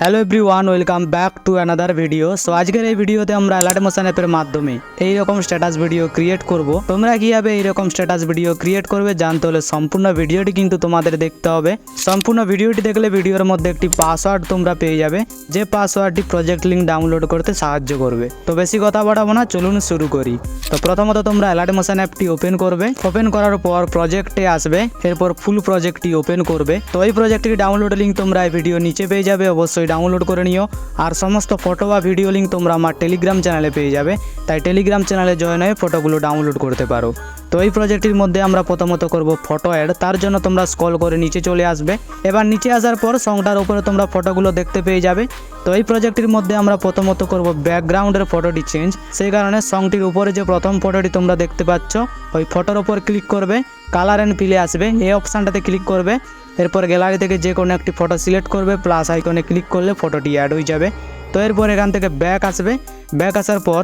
Hello everyone, welcome back to another video. So আজকের এই ভিডিওতে আমরা অ্যালার্ট মোশন অ্যাপের মাধ্যমে এইরকম স্ট্যাটাস ভিডিও ক্রিয়েট করব। তোমরা কীভাবে এইরকম স্ট্যাটাস ভিডিও ক্রিয়েট করবে জানতে হলে সম্পূর্ণ ভিডিওটি কিন্তু তোমাদের দেখতে হবে। সম্পূর্ণ ভিডিওটি দেখলে ভিডিওর মধ্যে একটি পাসওয়ার্ড তোমরা পেয়ে যাবে, যে পাসওয়ার্ডটি প্রজেক্ট লিঙ্ক ডাউনলোড করতে সাহায্য করবে। তো বেশি কথা বাড়াবো না, চলুন শুরু করি। তো প্রথমত তোমরা অ্যালার্ট মোশন অ্যাপটি ওপেন করবে। ওপেন করার পর প্রজেক্টে আসবে, এরপর ফুল প্রজেক্টটি ওপেন করবে। তো এই প্রজেক্টটির ডাউনলোড লিঙ্ক তোমরা এই ভিডিও নিচে পেয়ে যাবে, অবশ্যই ডাউনলোড করে নিও। আর সমস্ত ফটো বা ভিডিও লিঙ্ক তোমরা আমার টেলিগ্রাম চ্যানেলে পেয়ে যাবে, তাই টেলিগ্রাম চ্যানেলে জয়েন হয়ে ফটোগুলো ডাউনলোড করতে পারো। তো এই প্রজেক্টটির মধ্যে আমরা প্রথমত করব ফটো অ্যাড। তার জন্য তোমরা স্ক্রল করে নিচে চলে আসবে। এবার নিচে আসার পর সংটার উপরে তোমরা ফটোগুলো দেখতে পেয়ে যাবে। তো এই প্রজেক্টটির মধ্যে আমরা প্রথমত করব ব্যাকগ্রাউন্ডের ফটোটি চেঞ্জ। সেই কারণে সংটির উপরে যে প্রথম ফটোটি তোমরা দেখতে পাচ্ছ ওই ফটোর উপর ক্লিক করবে, কালার অ্যান্ড ফিলে আসবে, এই অপশানটাতে ক্লিক করবে। এরপর গ্যালারি থেকে যে কোনো একটি ফটো সিলেক্ট করবে, প্লাস আইকনে ক্লিক করলে ফটোটি অ্যাড হয়ে যাবে। তো এরপর এখান থেকে ব্যাক আসবে, ব্যাক আসার পর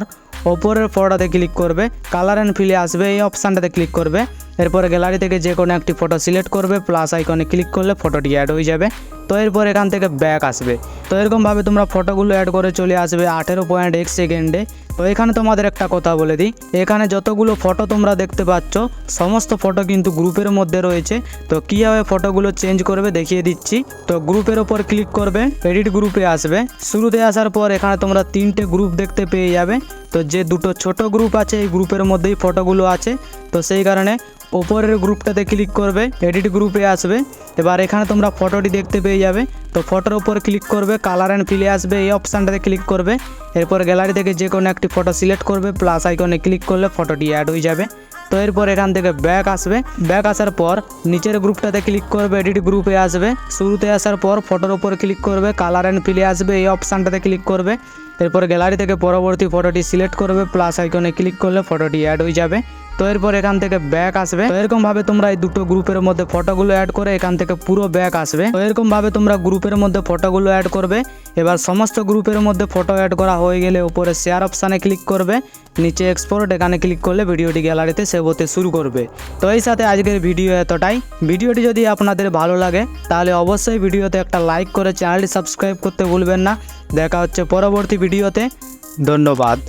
ওপরের ফটোতে ক্লিক করবে, কালার অ্যান্ড ফিলে আসবে, এই অপশানটাতে ক্লিক করবে। এরপরে গ্যালারি থেকে যে কোনো একটি ফটো সিলেক্ট করবে, প্লাস আইকনে ক্লিক করলে ফটোটি অ্যাড হয়ে যাবে। তো এরপর এখান থেকে ব্যাক আসবে। তো এরকমভাবে তোমরা ফটোগুলো অ্যাড করে চলে আসবে 18.1 সেকেন্ডে। তো এখানে তোমাদের একটা কথা বলে দিই, এখানে যতগুলো ফটো তোমরা দেখতে পাচ্ছ সমস্ত ফটো কিন্তু গ্রুপের মধ্যে রয়েছে। তো কীভাবে ফটোগুলো চেঞ্জ করবে দেখিয়ে দিচ্ছি। তো গ্রুপের ওপর ক্লিক করবে, এডিট গ্রুপে আসবে। শুরুতে আসার পর এখানে তোমরা 3টে গ্রুপ দেখতে পেয়ে যাবে। তো যে দুটো ছোট গ্রুপ আছে এই গ্রুপের মধ্যেই ফটোগুলো আছে। তো সেই কারণে ওপরের গ্রুপটাতে ক্লিক করবে, এডিট গ্রুপে আসবে। এবার এখানে তোমরা ফটোটি দেখতে পেয়ে যাবে। তো ফটোর উপর ক্লিক করবে, কালার অ্যান্ড ফিলে আসবে, এই অপশানটাতে ক্লিক করবে। এরপর গ্যালারি থেকে যে কোনো একটি ফটো সিলেক্ট করবে, প্লাস আইকনে ক্লিক করলে ফটোটি অ্যাড হয়ে যাবে। তো এরপর এখান থেকে ব্যাক আসবে, ব্যাক আসার পর নিচের গ্রুপটাতে ক্লিক করবে, এডিট গ্রুপে আসবে। শুরুতে আসার পর ফটোর উপর ক্লিক করবে, কালার অ্যান্ড ফিলে আসবে, এই অপশানটাতে ক্লিক করবে। এরপর গ্যালারি থেকে পরবর্তী ফটোটি সিলেক্ট করবে, প্লাস আইকনে ক্লিক করলে ফটোটি অ্যাড হয়ে যাবে। তো এরপর এখান থেকে ব্যাক আসবে। তো এরকমভাবে তোমরা এই দুটো গ্রুপের মধ্যে ফটোগুলো অ্যাড করে এখান থেকে পুরো ব্যাক আসবে। তো এরকমভাবে তোমরা গ্রুপের মধ্যে ফটোগুলো অ্যাড করবে। এবার সমস্ত গ্রুপের মধ্যে ফটো অ্যাড করা হয়ে গেলে উপরে শেয়ার অপশানে ক্লিক করবে, নিচে এক্সপোর্ট এখানে ক্লিক করলে ভিডিওটি গ্যালারিতে সেভ হতে শুরু করবে। তো এই সাথে আজকের ভিডিও এতটাই। ভিডিওটি যদি আপনাদের ভালো লাগে তাহলে অবশ্যই ভিডিওতে একটা লাইক করে চ্যানেলটি সাবস্ক্রাইব করতে ভুলবেন না। দেখা হচ্ছে পরবর্তী ভিডিওতে। ধন্যবাদ।